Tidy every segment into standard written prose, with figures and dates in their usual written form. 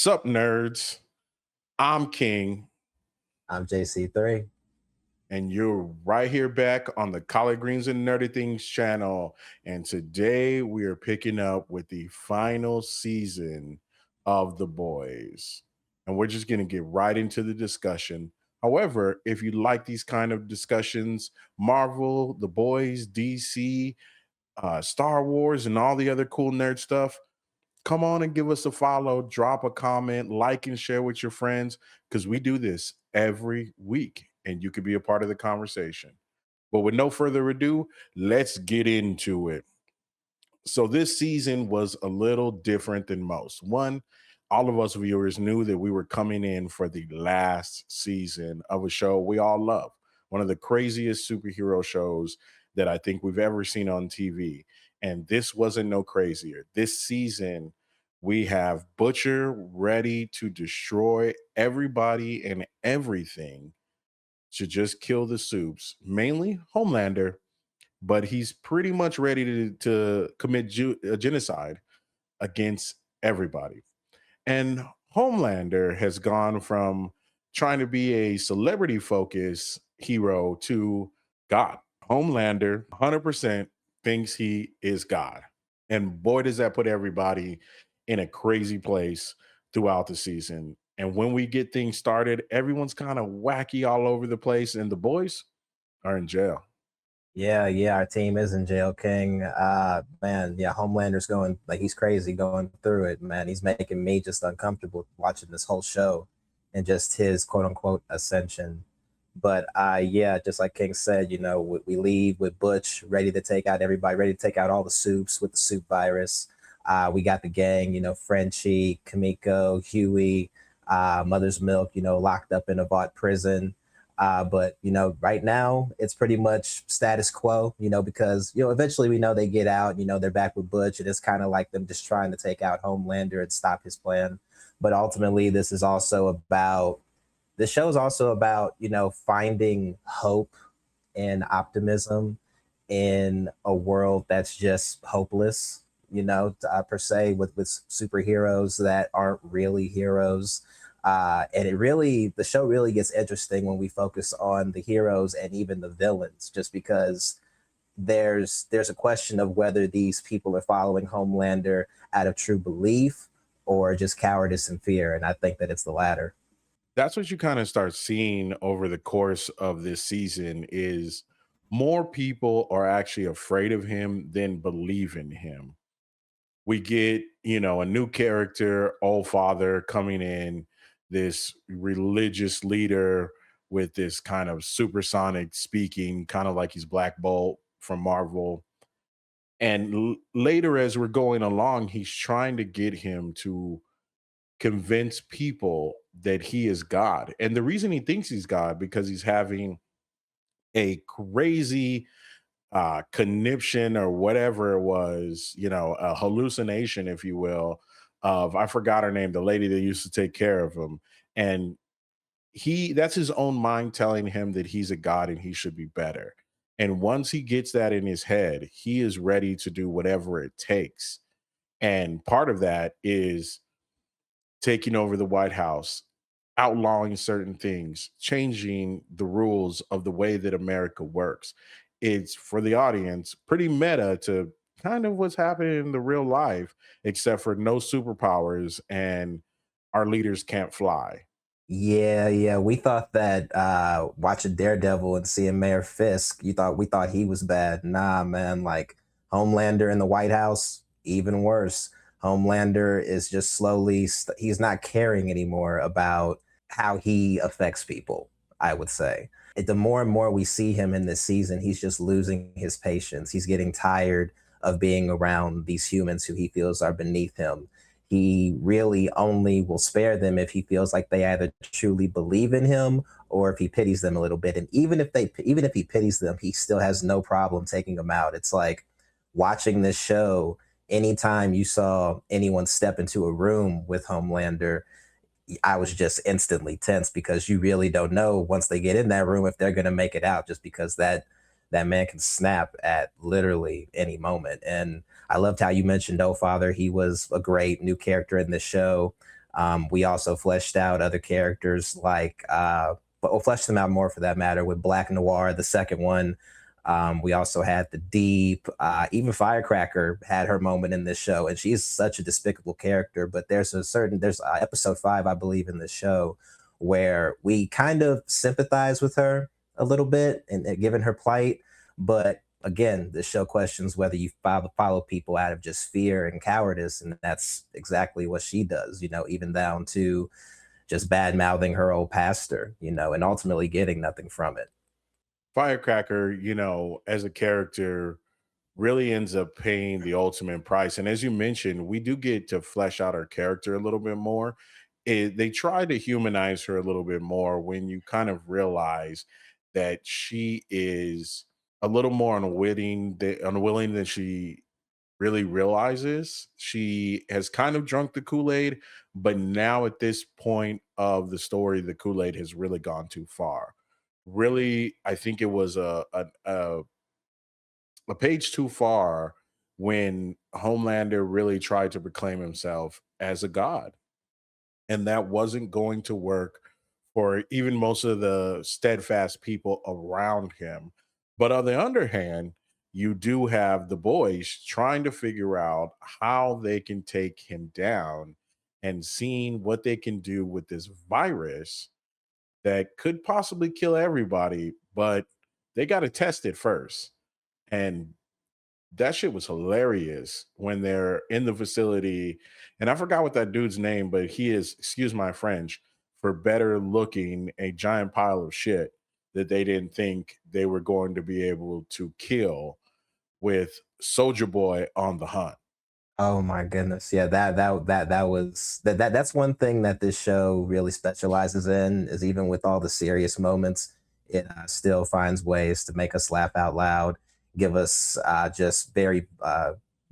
Sup, nerds? I'm King, I'm JC3. and you're right here back on the Collard Greens and Nerdy Things channel. And today we are picking up with the final season of The Boys. And we're just going to get right into the discussion. However, if you like these kind of discussions, Marvel, The Boys, DC, Star Wars, and all the other cool nerd stuff, come on and give us a follow, drop a comment, like and share with your friends because we do this every week and you could be a part of the conversation. But with no further ado, let's get into it. So, this season was a little different than most. One, all of us viewers knew that we were coming in for the last season of a show we all love, one of the craziest superhero shows that I think we've ever seen on TV. And this wasn't no crazier. This season, we have Butcher ready to destroy everybody and everything to just kill the soups, mainly Homelander, but he's pretty much ready to commit genocide against everybody. And Homelander has gone from trying to be a celebrity focused hero to God. Homelander 100% thinks he is God. And boy, does that put everybody in a crazy place throughout the season. And when we get things started, everyone's kind of wacky all over the place, and the boys are in jail. Yeah, our team is in jail, King. Man, yeah, Homelander's going like he's crazy going through it, man. He's making me just uncomfortable watching this whole show and just his quote unquote ascension. But yeah, just like King said, we leave with Butch ready to take out everybody, ready to take out all the soups with the soup virus. We got the gang, Frenchie, Kamiko, Huey, Mother's Milk, locked up in a Vought prison. But right now it's pretty much status quo, because eventually we know they get out, they're back with Butch, and it's kind of like them just trying to take out Homelander and stop his plan. But ultimately, the show is also about finding hope and optimism in a world that's just hopeless, per se, with superheroes that aren't really heroes. And the show really gets interesting when we focus on the heroes and even the villains, just because there's a question of whether these people are following Homelander out of true belief or just cowardice and fear. And I think that it's the latter. That's what you kind of start seeing over the course of this season is more people are actually afraid of him than believe in him. We get, a new character, Old Father, coming in, this religious leader with this kind of supersonic speaking, kind of like he's Black Bolt from Marvel. And later, as we're going along, he's trying to get him to convince people that he is God. And the reason he thinks he's God because he's having a crazy conniption or whatever it was, a hallucination, if you will, of I forgot her name, the lady that used to take care of him. And that's his own mind telling him that he's a god and he should be better. And once he gets that in his head, he is ready to do whatever it takes. And part of that is taking over the White House, outlawing certain things, changing the rules of the way that America works. It's for the audience pretty meta to kind of what's happening in the real life, except for no superpowers and our leaders can't fly. Yeah. We thought that watching Daredevil and seeing Mayor Fisk, we thought he was bad. Nah, man, like Homelander in the White House, even worse. Homelander is just he's not caring anymore about how he affects people, I would say. The more and more we see him in this season, he's just losing his patience. He's getting tired of being around these humans who he feels are beneath him. He really only will spare them if he feels like they either truly believe in him or if he pities them a little bit. And even if he pities them, he still has no problem taking them out. It's like watching this show. Anytime you saw anyone step into a room with Homelander, I was just instantly tense because you really don't know once they get in that room if they're going to make it out, just because that man can snap at literally any moment. And I loved how you mentioned Oh Father. He was a great new character in this show. We also fleshed out other characters like, but we'll flesh them out more for that matter with Black Noir, the second one. We also had the Deep, even Firecracker had her moment in this show, and she's such a despicable character. But there's episode 5, I believe, in this show where we kind of sympathize with her a little bit and given her plight. But again, the show questions whether you follow people out of just fear and cowardice, and that's exactly what she does. Even down to just bad mouthing her old pastor. And ultimately getting nothing from it. Firecracker, as a character, really ends up paying the ultimate price. And as you mentioned, we do get to flesh out her character a little bit more. They try to humanize her a little bit more when you kind of realize that she is a little more unwilling than she really realizes. She has kind of drunk the Kool-Aid, but now at this point of the story, the Kool-Aid has really gone too far. Really, I think it was a page too far when Homelander really tried to proclaim himself as a god. And that wasn't going to work for even most of the steadfast people around him. But on the other hand, you do have the boys trying to figure out how they can take him down and seeing what they can do with this virus that could possibly kill everybody, but they got to test it first. And that shit was hilarious when they're in the facility. And I forgot what that dude's name, but he is, excuse my French, for better looking a giant pile of shit that they didn't think they were going to be able to kill with Soldier Boy on the hunt. Oh my goodness. Yeah, that's one thing that this show really specializes in is even with all the serious moments, it still finds ways to make us laugh out loud, give us just very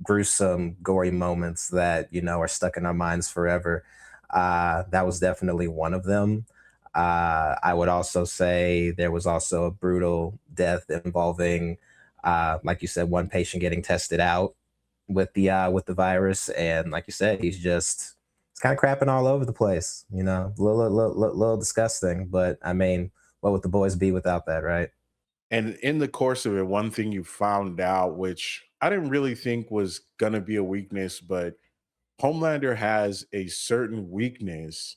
gruesome, gory moments that are stuck in our minds forever. That was definitely one of them. I would also say there was also a brutal death involving, like you said, one patient getting tested out with the virus, and like you said, it's kind of crapping all over the place. Little disgusting, but I mean, what would the boys be without that, right? And in the course of it, one thing you found out, which I didn't really think was going to be a weakness, but Homelander has a certain weakness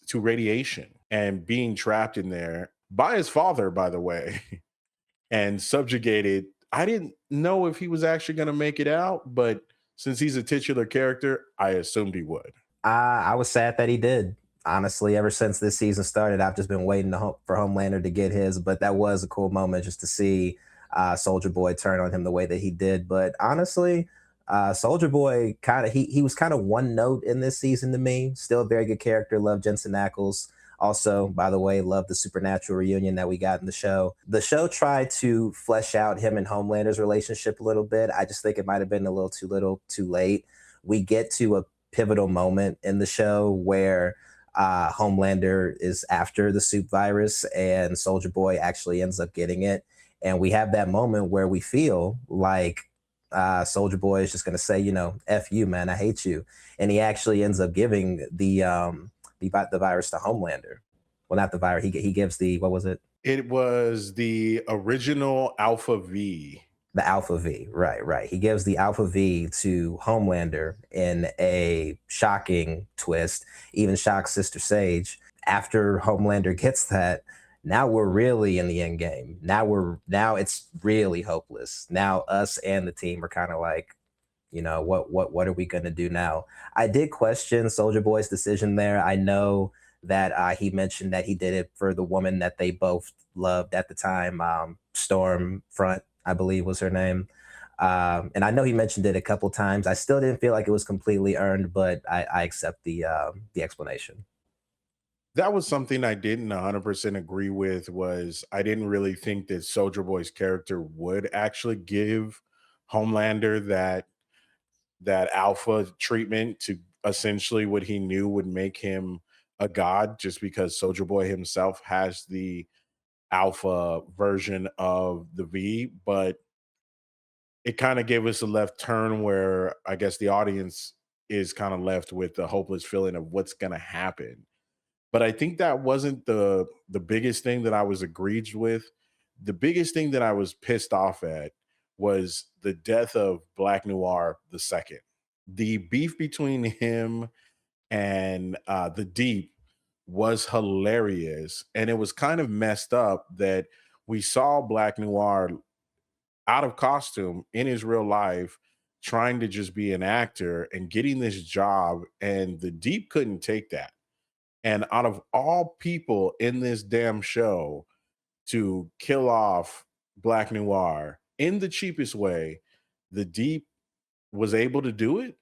to radiation and being trapped in there by his father, by the way, and subjugated. I didn't know if he was actually going to make it out, but since he's a titular character, I assumed he would. I was sad that he did. Honestly, ever since this season started, I've just been waiting for Homelander to get his. But that was a cool moment just to see Soldier Boy turn on him the way that he did. But honestly, Soldier Boy he was kind of one note in this season to me. Still a very good character. Love Jensen Ackles. Also, by the way, love the supernatural reunion that we got in the show. The show tried to flesh out him and Homelander's relationship a little bit. I just think it might have been a little, too late. We get to a pivotal moment in the show where Homelander is after the soup virus and Soldier Boy actually ends up getting it. And we have that moment where we feel like Soldier Boy is just going to say, F you, man, I hate you. And he actually ends up giving the virus to Homelander. Well, not the virus. He gives the, what was it? It was the original Alpha V. The Alpha V, right, right. He gives the Alpha V to Homelander in a shocking twist, even shocks Sister Sage. After Homelander gets that, now we're really in the end game. Now it's really hopeless. Now us and the team are kind of like, what are we gonna do now? I did question Soldier Boy's decision there. I know that he mentioned that he did it for the woman that they both loved at the time, Stormfront, I believe was her name. And I know he mentioned it a couple times. I still didn't feel like it was completely earned, but I accept the explanation. That was something I didn't 100% agree with. Was I didn't really think that Soldier Boy's character would actually give Homelander that alpha treatment to essentially what he knew would make him a god, just because Soldier Boy himself has the alpha version of the V. But it kind of gave us a left turn where I guess the audience is kind of left with the hopeless feeling of what's going to happen. But I think that wasn't the biggest thing that I was egregious with. The biggest thing that I was pissed off at was the death of Black Noir the second. The beef between him and the Deep was hilarious, and it was kind of messed up that we saw Black Noir out of costume in his real life trying to just be an actor and getting this job, and the Deep couldn't take that. And out of all people in this damn show to kill off Black Noir in the cheapest way, the Deep was able to do it.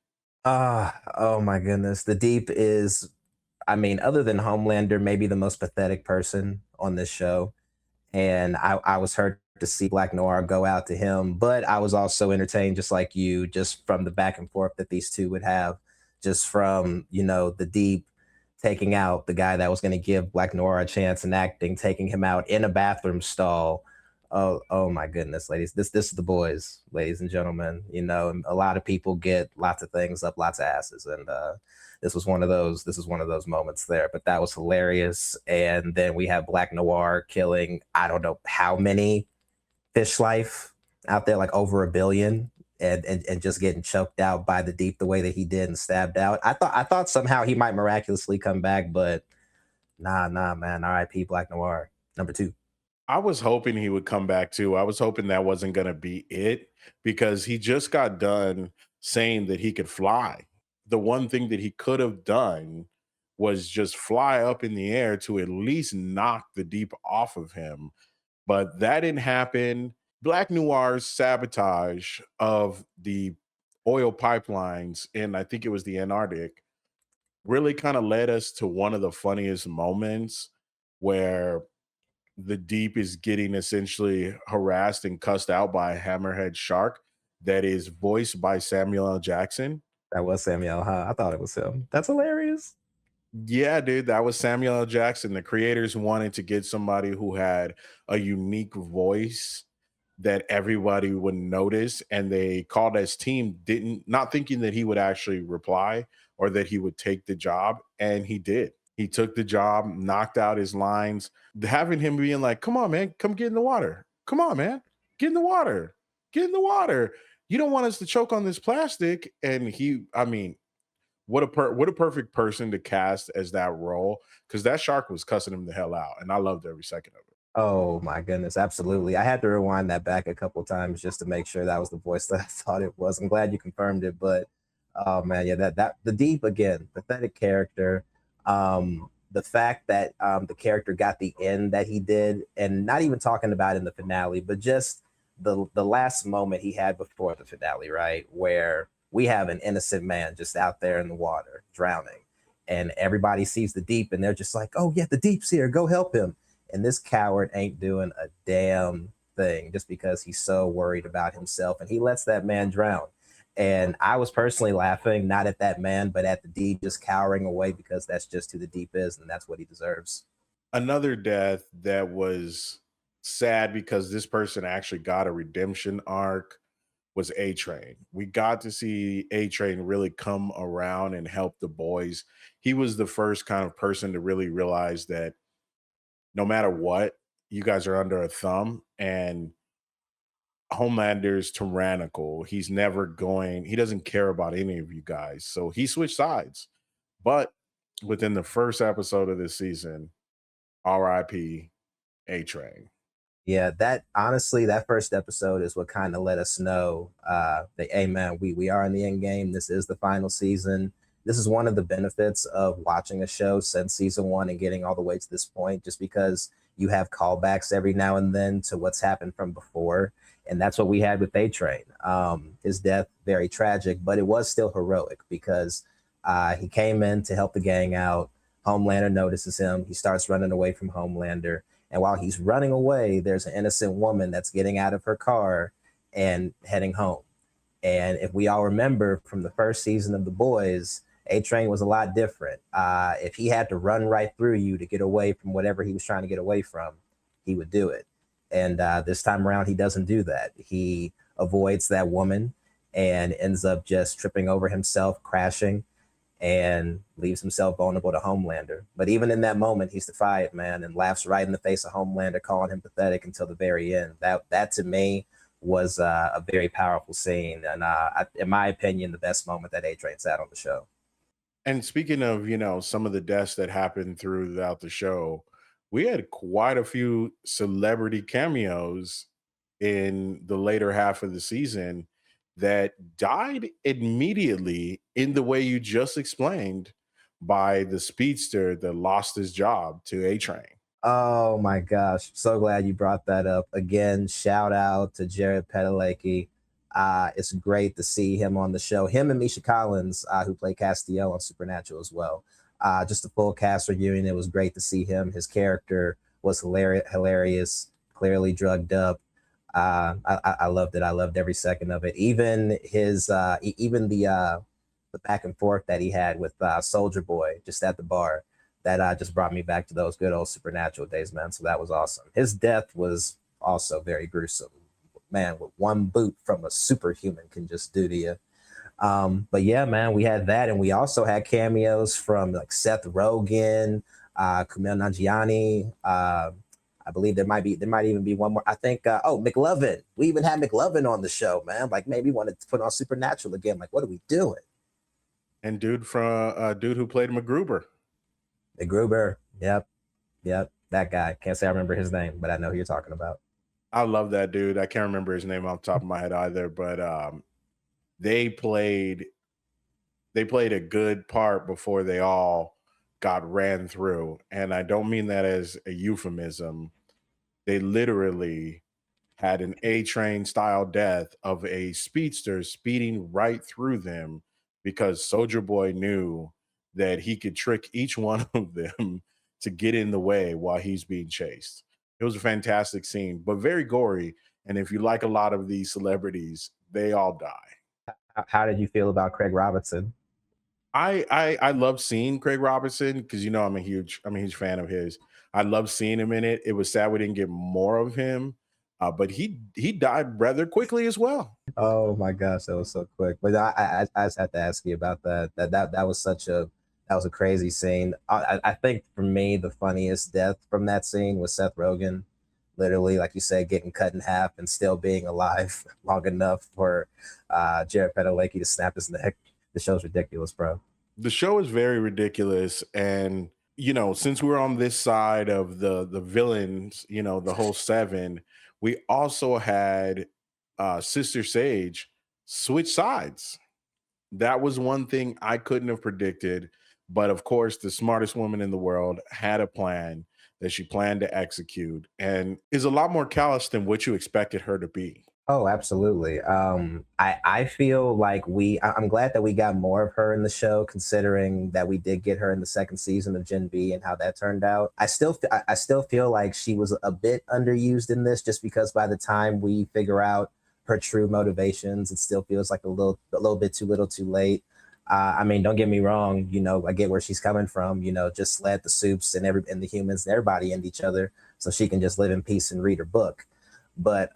Oh my goodness. The Deep is, I mean, other than Homelander, maybe the most pathetic person on this show. And I was hurt to see Black Noir go out to him, but I was also entertained, just like you, just from the back and forth that these two would have, just from, the Deep taking out the guy that was going to give Black Noir a chance in acting, taking him out in a bathroom stall. Oh my goodness, ladies. This is the boys, ladies and gentlemen. And a lot of people get lots of things up lots of asses. And this was one of those. This is one of those moments there. But that was hilarious. And then we have Black Noir killing, I don't know how many fish life out there, like over a billion, and just getting choked out by the Deep the way that he did and stabbed out. I thought somehow he might miraculously come back, but nah, man. R.I.P. Black Noir number two. I was hoping he would come back too. I was hoping that wasn't going to be it because he just got done saying that he could fly. The one thing that he could have done was just fly up in the air to at least knock the Deep off of him. But that didn't happen. Black Noir's sabotage of the oil pipelines, and I think it was the Antarctic, really kind of led us to one of the funniest moments where the Deep is getting essentially harassed and cussed out by a hammerhead shark that is voiced by Samuel L. Jackson. That was Samuel, huh? I thought it was him. That's hilarious. Yeah, dude, that was Samuel L. Jackson. The creators wanted to get somebody who had a unique voice that everybody would notice, and they called his team, didn't not thinking that he would actually reply or that he would take the job, and he did. He took the job, knocked out his lines, having him being like, "Come on, man, come get in the water. Come on, man, get in the water. Get in the water. You don't want us to choke on this plastic." And I mean, what a perfect person to cast as that role because that shark was cussing him the hell out, and I loved every second of it. Oh my goodness, absolutely. I had to rewind that back a couple times just to make sure that was the voice that I thought it was. I'm glad you confirmed it, but oh man, yeah, that the Deep again, pathetic character. The fact that the character got the end that he did, and not even talking about in the finale, but just the last moment he had before the finale, right? Where we have an innocent man just out there in the water drowning, and everybody sees the Deep, and they're just like, "Oh yeah, the Deep's here, go help him." And this coward ain't doing a damn thing just because he's so worried about himself, and he lets that man drown. And I was personally laughing, not at that man, but at the Deep just cowering away because that's just who the Deep is, and that's what he deserves. Another death that was sad because this person actually got a redemption arc was A Train. We got to see A Train really come around and help the boys. He was the first kind of person to really realize that no matter what, you guys are under a thumb, and Homelander's tyrannical. He doesn't care about any of you guys. So he switched sides. But within the first episode of this season, RIP A Train. Yeah, that honestly, that first episode is what kind of let us know that, hey man, we are in the end game. This is the final season. This is one of the benefits of watching a show since season one and getting all the way to this point, just because you have callbacks every now and then to what's happened from before. And that's what we had with A Train. His death, very tragic, but it was still heroic because he came in to help the gang out. Homelander notices him. He starts running away from Homelander. And while he's running away, there's an innocent woman that's getting out of her car and heading home. And if we all remember from the first season of The Boys, A Train was a lot different. If he had to run right through you to get away from whatever he was trying to get away from, he would do it. And this time around, he doesn't do that. He avoids that woman and ends up just tripping over himself, crashing, and leaves himself vulnerable to Homelander. But even in that moment, he's defiant, man, and laughs right in the face of Homelander, calling him pathetic until the very end. That to me was a very powerful scene, and in my opinion, the best moment that A Train's had on the show. And speaking of, some of the deaths that happened throughout the show, we had quite a few celebrity cameos in the later half of the season that died immediately in the way you just explained by the speedster that lost his job to A Train. Oh my gosh. So glad you brought that up. Again, shout out to Jared Padalecki. It's great to see him on the show. Him and Misha Collins, who play Castiel on Supernatural as well. Just a full cast reunion. It was great to see him. His character was hilarious, clearly drugged up. I loved it. I loved every second of it. Even even the back and forth that he had with Soldier Boy just at the bar, that just brought me back to those good old Supernatural days, man. So that was awesome. His death was also very gruesome, man. What one boot from a superhuman can just do to you. But yeah, man, we had that, and we also had cameos from like Seth Rogen, Kumail Nanjiani. I believe there might even be one more. I think McLovin. We even had McLovin on the show, man. Like maybe wanted to put on Supernatural again. Like what are we doing? And dude who played MacGruber. McGruber. Yep, yep. That guy. Can't say I remember his name, but I know who you're talking about. I love that dude. I can't remember his name off the top of my head either, but they played they played a good part before they all got ran through. And I don't mean that as a euphemism. They literally had an A train style death of a speedster speeding right through them because Soldier Boy knew that he could trick each one of them to get in the way while he's being chased. It was a fantastic scene, but very gory. And if you like a lot of these celebrities, they all die. How did you feel about Craig Robinson? I love seeing Craig Robinson because I'm a huge fan of his. I love seeing him in it. It was sad we didn't get more of him, but he died rather quickly as well. Oh my gosh, that was so quick. But I just had to ask you about that. That was such a that was a crazy scene. I think for me the funniest death from that scene was Seth Rogen, literally like you said, getting cut in half and still being alive long enough for Jared Padalecki to snap his neck. The show's ridiculous, bro. The show is very ridiculous, and since we're on this side of the villains, the whole seven, we also had Sister Sage switch sides. That was one thing I couldn't have predicted. But of course, the smartest woman in the world had a plan that she planned to execute and is a lot more callous than what you expected her to be. Oh, absolutely. I feel like I'm glad that we got more of her in the show, considering that we did get her in the second season of Gen B and how that turned out. I still feel like she was a bit underused in this, just because by the time we figure out her true motivations, it still feels like a little bit too little, too late. I mean, don't get me wrong. I get where she's coming from. Just let the soups and the humans and everybody end each other, so she can just live in peace and read her book. But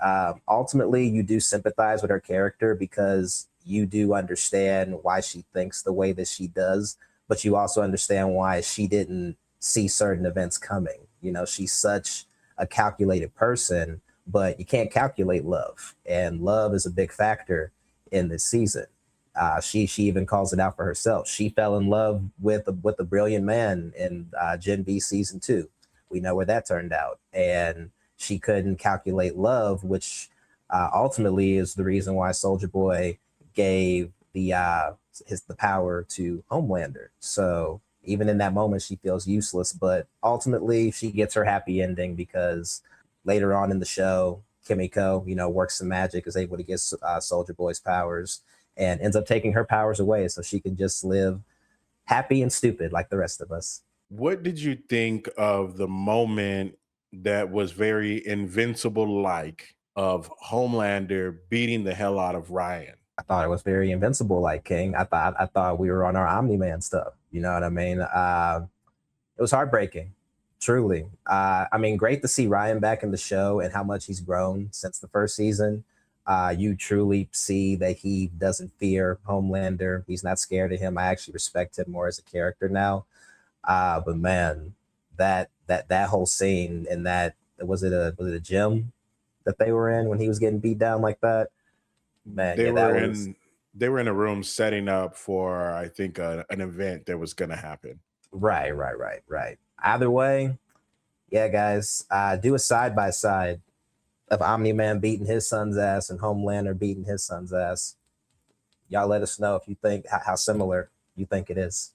ultimately, you do sympathize with her character because you do understand why she thinks the way that she does, but you also understand why she didn't see certain events coming. She's such a calculated person, but you can't calculate love, and love is a big factor in this season. She even calls it out for herself. She fell in love with a brilliant man in Gen B season 2. We know where that turned out, and she couldn't calculate love, which ultimately is the reason why Soldier Boy gave the power to Homelander. So even in that moment, she feels useless, but ultimately she gets her happy ending because later on in the show, Kimiko, works some magic, is able to get Soldier Boy's powers, and ends up taking her powers away so she can just live happy and stupid like the rest of us. What did you think of the moment that was very invincible like of Homelander beating the hell out of Ryan? I thought it was very invincible, like King. I thought we were on our Omni Man stuff. You know what I mean? It was heartbreaking, truly. I mean, great to see Ryan back in the show and how much he's grown since the first season. You truly see that he doesn't fear Homelander. He's not scared of him. I actually respect him more as a character now. But man, that whole scene in that, was it a gym that they were in when he was getting beat down like that? Man, They yeah, were that was in they were in a room setting up for, I think, an event that was going to happen. right. Either way, yeah, guys, do a side by side of Omni Man beating his son's ass and Homelander beating his son's ass. Y'all let us know if you think how similar you think it is.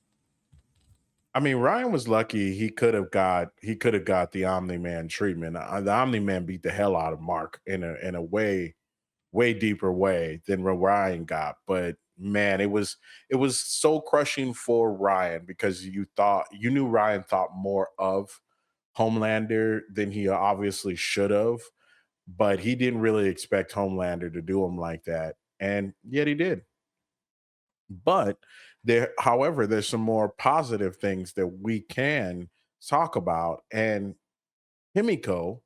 I mean, Ryan was lucky. He could have got the Omni Man treatment. The Omni Man beat the hell out of Mark in a way deeper way than what Ryan got. But man, it was so crushing for Ryan because you knew Ryan thought more of Homelander than he obviously should have, but he didn't really expect Homelander to do him like that, and yet he did. But however, there's some more positive things that we can talk about, and Himiko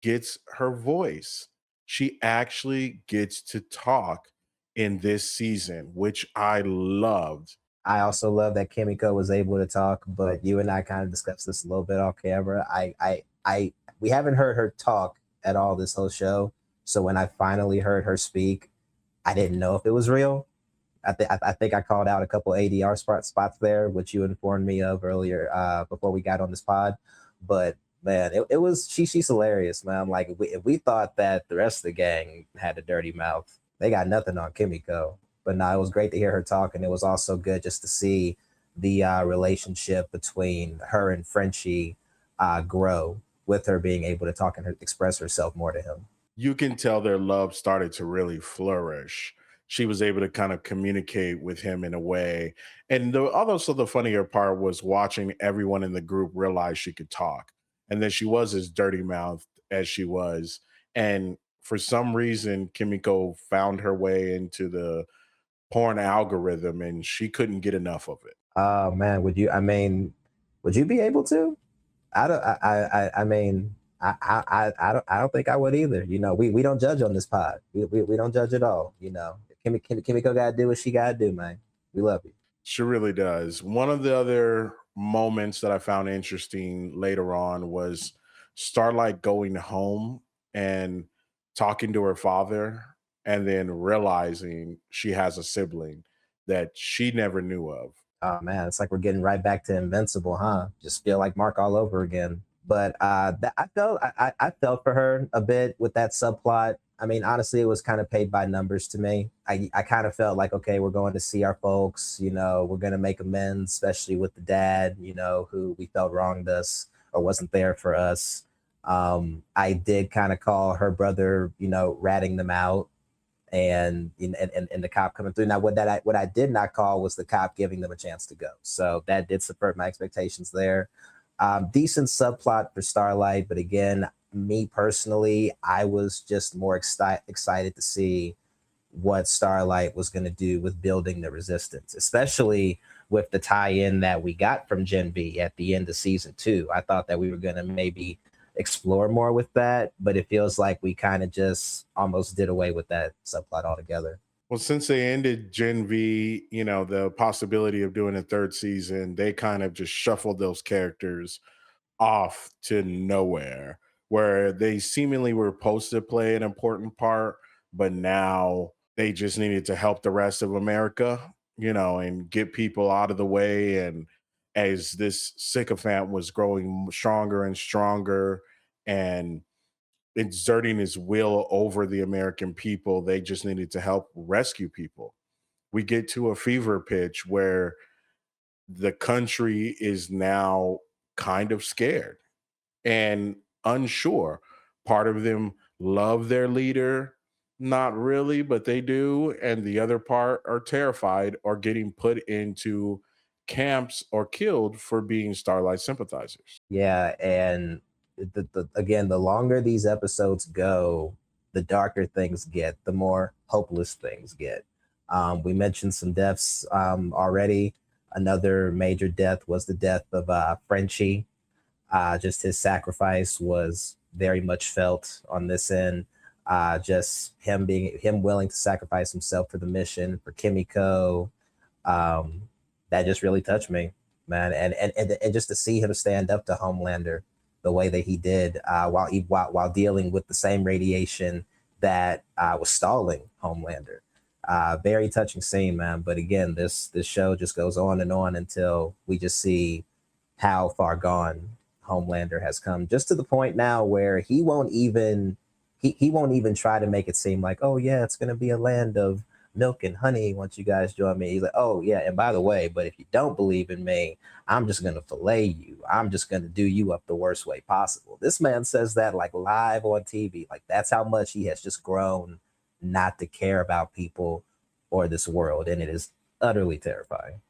gets her voice. She actually gets to talk in this season, which I loved. I also love that Kimiko was able to talk, but you and I kind of discussed this a little bit off camera. We haven't heard her talk at all this whole show. So when I finally heard her speak, I didn't know if it was real. I think I called out a couple ADR spots there, which you informed me of earlier before we got on this pod. But man, it was she's hilarious, man. Like if we thought that the rest of the gang had a dirty mouth, they got nothing on Kimiko. But no, it was great to hear her talk, and it was also good just to see the relationship between her and Frenchie grow with her being able to talk and express herself more to him. You can tell their love started to really flourish. She was able to kind of communicate with him in a way. And also the funnier part was watching everyone in the group realize she could talk. And that she was as dirty mouthed as she was. And for some reason, Kimiko found her way into the porn algorithm and she couldn't get enough of it. Oh man, would you? I mean, would you be able to? I don't. I mean, I don't think I would either. We don't judge on this pod. We don't judge at all. Kimiko gotta do what she gotta do, man. We love you. She really does. One of the other moments that I found interesting later on was Starlight going home and talking to her father and then realizing she has a sibling that she never knew of. Oh man, it's like we're getting right back to Invincible, huh? Just feel like Mark all over again. But I felt for her a bit with that subplot. I mean, honestly, it was kind of paid by numbers to me. I kind of felt like, okay, we're going to see our folks. We're going to make amends, especially with the dad. Who we felt wronged us or wasn't there for us. I did kind of call her brother, ratting them out and the cop coming through. Now, what I did not call was the cop giving them a chance to go. So that did subvert my expectations there. Decent subplot for Starlight, but again, me personally, I was just more excited to see what Starlight was going to do with building the resistance, especially with the tie-in that we got from Gen B at the end of season 2. I thought that we were going to maybe explore more with that, but it feels like we kind of just almost did away with that subplot altogether. Well, since they ended Gen V, the possibility of doing a third season, they kind of just shuffled those characters off to nowhere, where they seemingly were supposed to play an important part, but now they just needed to help the rest of America, and get people out of the way. And as this sycophant was growing stronger and stronger and exerting his will over the American people, they just needed to help rescue people. We get to a fever pitch where the country is now kind of scared and unsure. Part of them love their leader, not really, but they do. And the other part are terrified or getting put into camps or killed for being Starlight sympathizers. Yeah, and again, the longer these episodes go, the darker things get, the more hopeless things get. We mentioned some deaths already. Another major death was the death of Frenchie. Just his sacrifice was very much felt on this end. Just him willing to sacrifice himself for the mission for Kimiko. Um, that just really touched me, man. And just to see him stand up to Homelander the way that he did, while dealing with the same radiation that was stalling Homelander. Very touching scene, man. But again, this show just goes on until we just see how far gone Homelander has come, just to the point now where he won't even try to make it seem like, oh yeah, it's gonna be a land of milk and honey once you guys join me. He's like, oh yeah, and by the way, but if you don't believe in me, I'm just gonna fillet you. I'm just gonna do you up the worst way possible. This man says that like live on TV. Like that's how much he has just grown not to care about people or this world, and it is utterly terrifying.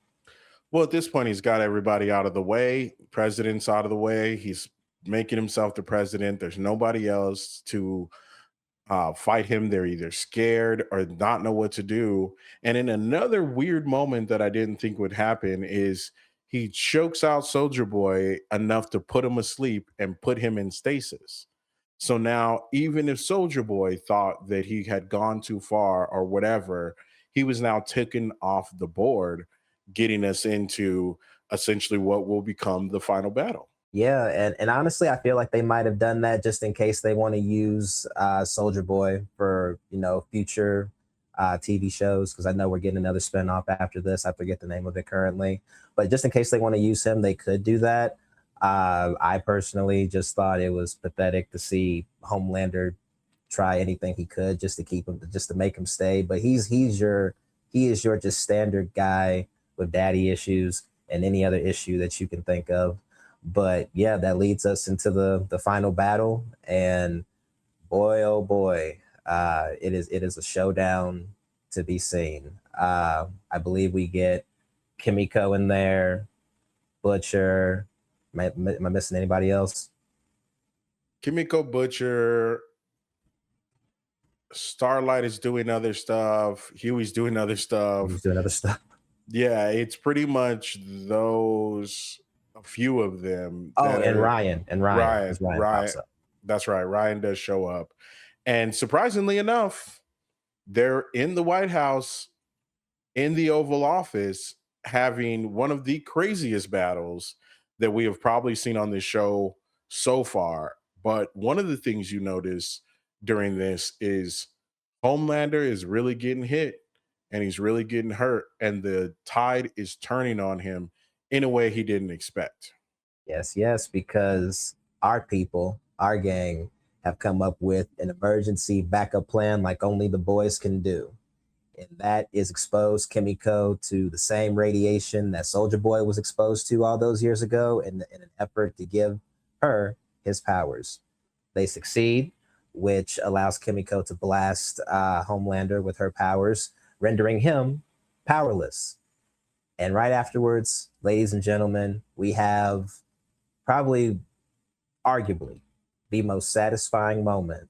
Well, at this point, he's got everybody out of the way. President's out of the way. He's making himself the president. There's nobody else to fight him. They're either scared or not know what to do. And in another weird moment that I didn't think would happen is he chokes out Soldier Boy enough to put him asleep and put him in stasis. So now, even if Soldier Boy thought that he had gone too far or whatever, he was now taken off the board, getting us into essentially what will become the final battle. Yeah, and honestly, I feel like they might have done that just in case they want to use Soldier Boy for future TV shows. Because I know we're getting another spinoff after this. I forget the name of it currently, but just in case they want to use him, they could do that. I personally just thought it was pathetic to see Homelander try anything he could just to keep him, just to make him stay. But he is your just standard guy with daddy issues and any other issue that you can think of. But yeah, that leads us into the final battle, and boy, oh boy, it is a showdown to be seen. I believe we get Kimiko in there, Butcher. Am I missing anybody else? Kimiko Butcher, Starlight is doing other stuff. Huey's doing other He's stuff. doing other stuff. Yeah, it's pretty much those, a few of them Oh, that and are Ryan, Ryan. because Ryan Ryan, pops up. that's right. Ryan does show up. And surprisingly enough, they're in the White House, in the Oval Office, having one of the craziest battles that we have probably seen on this show so far. But one of the things you notice during this is Homelander is really getting hit and he's really getting hurt, and the tide is turning on him in a way he didn't expect. Yes, yes, because our people, our gang, have come up with an emergency backup plan like only the boys can do. And that is expose Kimiko to the same radiation that Soldier Boy was exposed to all those years ago in an effort to give her his powers. They succeed, which allows Kimiko to blast Homelander with her powers, rendering him powerless. And right afterwards, ladies and gentlemen, we have probably, arguably, the most satisfying moment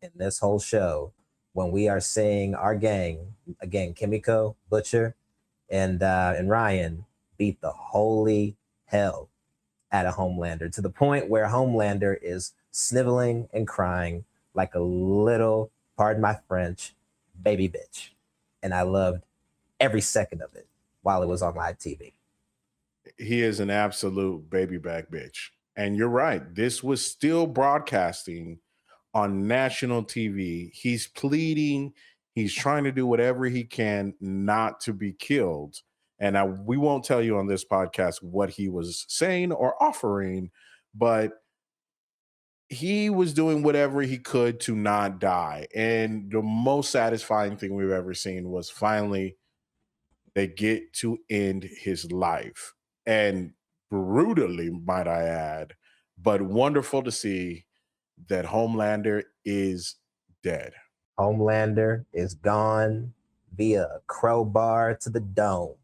in this whole show when we are seeing our gang, again, Kimiko, Butcher, and Ryan, beat the holy hell out of Homelander to the point where Homelander is sniveling and crying like a little, pardon my French, baby bitch. And I loved every second of it while it was on live TV. He is an absolute baby back bitch. And you're right. This was still broadcasting on national TV. He's pleading, he's trying to do whatever he can not to be killed. And we won't tell you on this podcast what he was saying or offering, but he was doing whatever he could to not die. And the most satisfying thing we've ever seen was finally they get to end his life. And brutally, might I add, but wonderful to see that Homelander is dead. Homelander is gone via crowbar to the dome.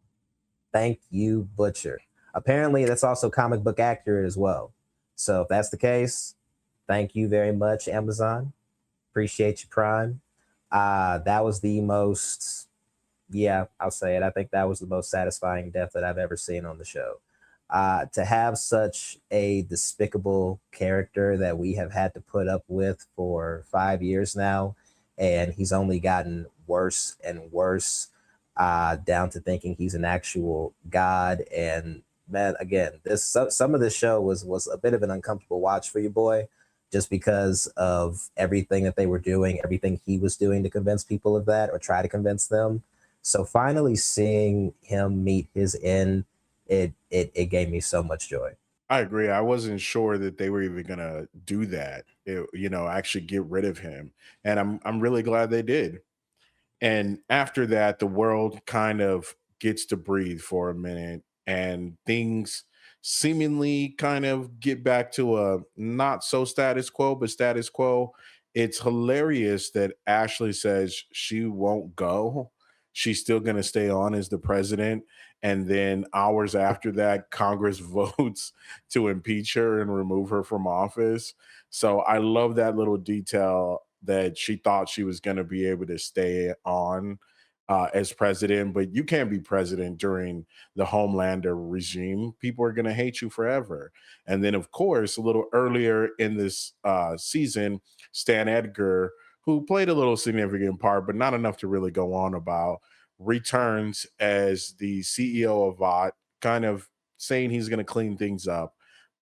Thank you, Butcher. Apparently, that's also comic book accurate as well. So if that's the case, thank you very much, Amazon. Appreciate you, Prime. That was the most, yeah, I'll say it. I think that was the most satisfying death that I've ever seen on the show. To have such a despicable character that we have had to put up with for 5 years now, and he's only gotten worse and worse, down to thinking he's an actual god. And man, again, this some of this show was a bit of an uncomfortable watch for you, boy, just because of everything that they were doing, everything he was doing to convince people of that or try to convince them. So finally seeing him meet his end, it gave me so much joy. I agree. I wasn't sure that they were even gonna do that. Actually get rid of him, and I'm really glad they did. And after that, the world kind of gets to breathe for a minute and things seemingly kind of get back to a not so status quo, but status quo. It's hilarious that Ashley says she won't go. She's still going to stay on as the president. And then hours after that, Congress votes to impeach her and remove her from office. So I love that little detail that she thought she was going to be able to stay on as president, but you can't be president during the Homelander regime. People are going to hate you forever. And then, of course, a little earlier in this season, Stan Edgar, who played a little significant part, but not enough to really go on about, returns as the CEO of VOT, kind of saying he's going to clean things up,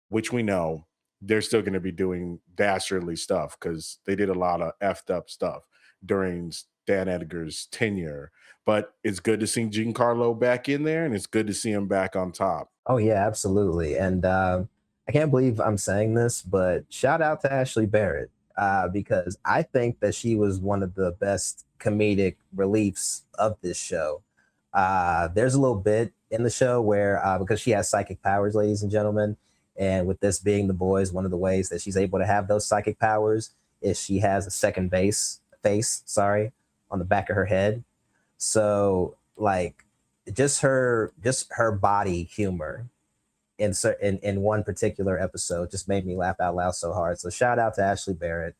which we know they're still going to be doing dastardly stuff because they did a lot of effed up stuff during Dan Edgar's tenure. But it's good to see Giancarlo back in there, and it's good to see him back on top. Oh yeah, absolutely. And I can't believe I'm saying this, but shout out to Ashley Barrett, because I think that she was one of the best comedic reliefs of this show. There's a little bit in the show where, because she has psychic powers, ladies and gentlemen, and with this being the boys, one of the ways that she's able to have those psychic powers is she has a second base face, sorry, on the back of her head. So like just her body humor in one particular episode just made me laugh out loud so hard. So shout out to Ashley Barrett.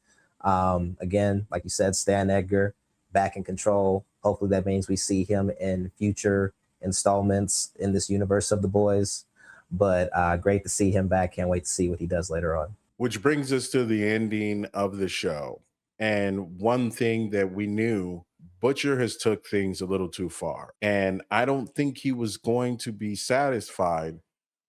Again, like you said, Stan Edgar back in control. Hopefully that means we see him in future installments in this universe of the boys. But great to see him back. Can't wait to see what he does later on. Which brings us to the ending of the show. And one thing that we knew, Butcher has took things a little too far. And I don't think he was going to be satisfied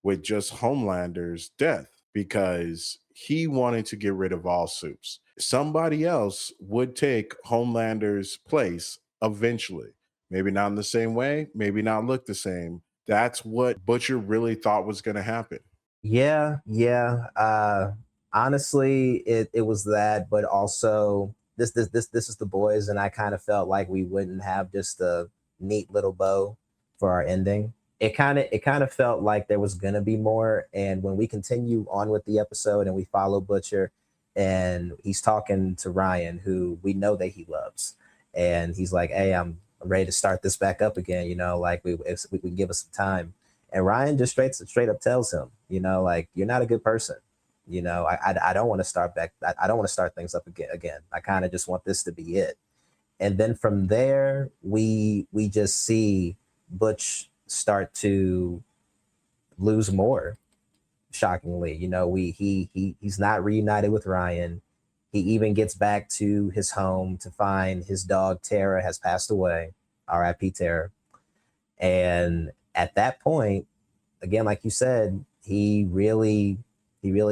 with just Homelander's death because he wanted to get rid of all soups. Somebody else would take Homelander's place eventually. Maybe not in the same way, maybe not look the same. That's what Butcher really thought was going to happen. Yeah, yeah. Honestly, it was that, but also this is the boys, and I kind of felt like we wouldn't have just a neat little bow for our ending. It kind of felt like there was gonna be more. And when we continue on with the episode and we follow Butcher, and he's talking to Ryan, who we know that he loves, and he's like, "Hey, I'm ready to start this back up again. Like if we can give us some time." And Ryan just straight up tells him, like, you're not a good person. I don't want to start back. I don't want to start things up again. I kind of just want this to be it. And then from there, we just see Butch start to lose more. Shockingly, he's not reunited with Ryan. He even gets back to his home to find his dog Tara has passed away. R.I.P. Tara. And at that point, again, like you said, he really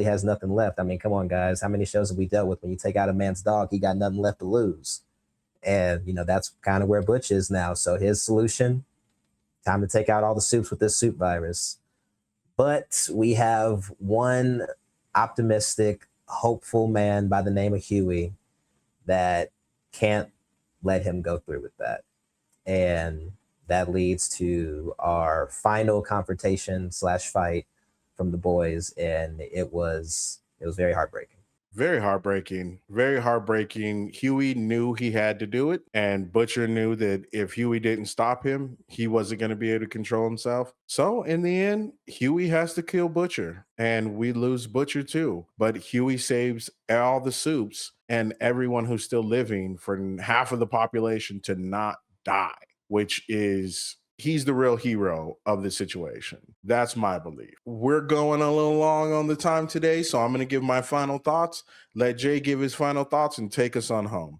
has nothing left. I mean, come on, guys. How many shows have we dealt with when you take out a man's dog, he got nothing left to lose? And that's kind of where Butch is now. So his solution, time to take out all the soups with this soup virus. But we have one optimistic, hopeful man by the name of Huey that can't let him go through with that. And that leads to our final confrontation slash fight from the boys, and it was very heartbreaking. Very heartbreaking. Very heartbreaking. Huey knew he had to do it, and Butcher knew that if Huey didn't stop him, he wasn't going to be able to control himself. So, in the end, Huey has to kill Butcher, and we lose Butcher too. But Huey saves all the soups and everyone who's still living for half of the population to not die, which is he's the real hero of the situation. That's my belief. We're going a little long on the time today, so I'm going to give my final thoughts. Let Jay give his final thoughts and take us on home.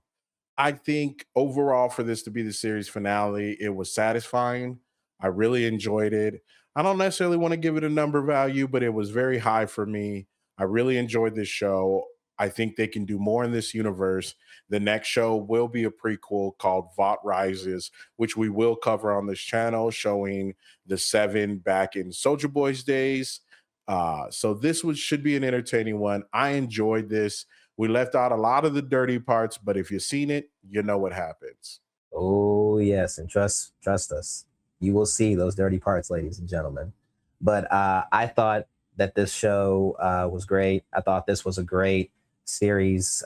I think overall, for this to be the series finale, it was satisfying. I really enjoyed it. I don't necessarily want to give it a number value, but it was very high for me. I really enjoyed this show. I think they can do more in this universe. The next show will be a prequel called Vought Rises, which we will cover on this channel, showing the Seven back in Soldier Boy's days. So this was should be an entertaining one. I enjoyed this. We left out a lot of the dirty parts, but if you've seen it, you know what happens. Oh yes, and trust us, you will see those dirty parts, ladies and gentlemen. But I thought that this show was great. I thought this was a great series.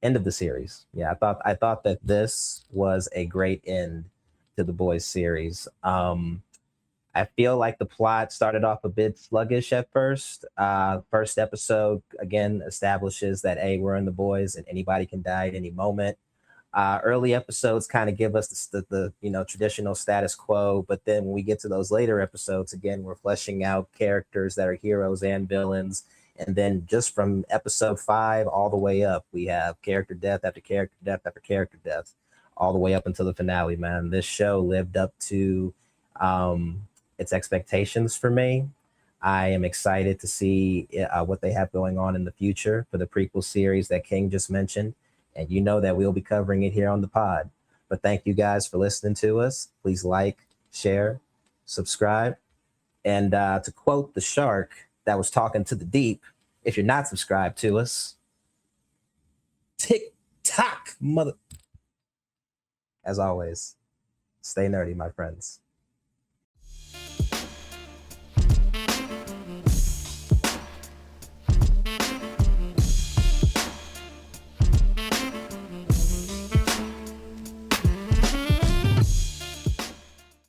End of the series. Yeah, I thought that this was a great end to the boys series. I feel like the plot started off a bit sluggish at first. First episode again establishes that hey, we're in the boys and anybody can die at any moment. Early episodes kind of give us the traditional status quo, but then when we get to those later episodes, again we're fleshing out characters that are heroes and villains, and then just from episode 5 all the way up, we have character death after character death after character death, all the way up until the finale. Man, this show lived up to um, its expectations for me. I am excited to see what they have going on in the future for the prequel series that King just mentioned. And you know that we'll be covering it here on the pod. But thank you guys for listening to us. Please like, share, subscribe. And to quote the shark that was talking to the deep, if you're not subscribed to us, tick tock, mother. As always, stay nerdy, my friends.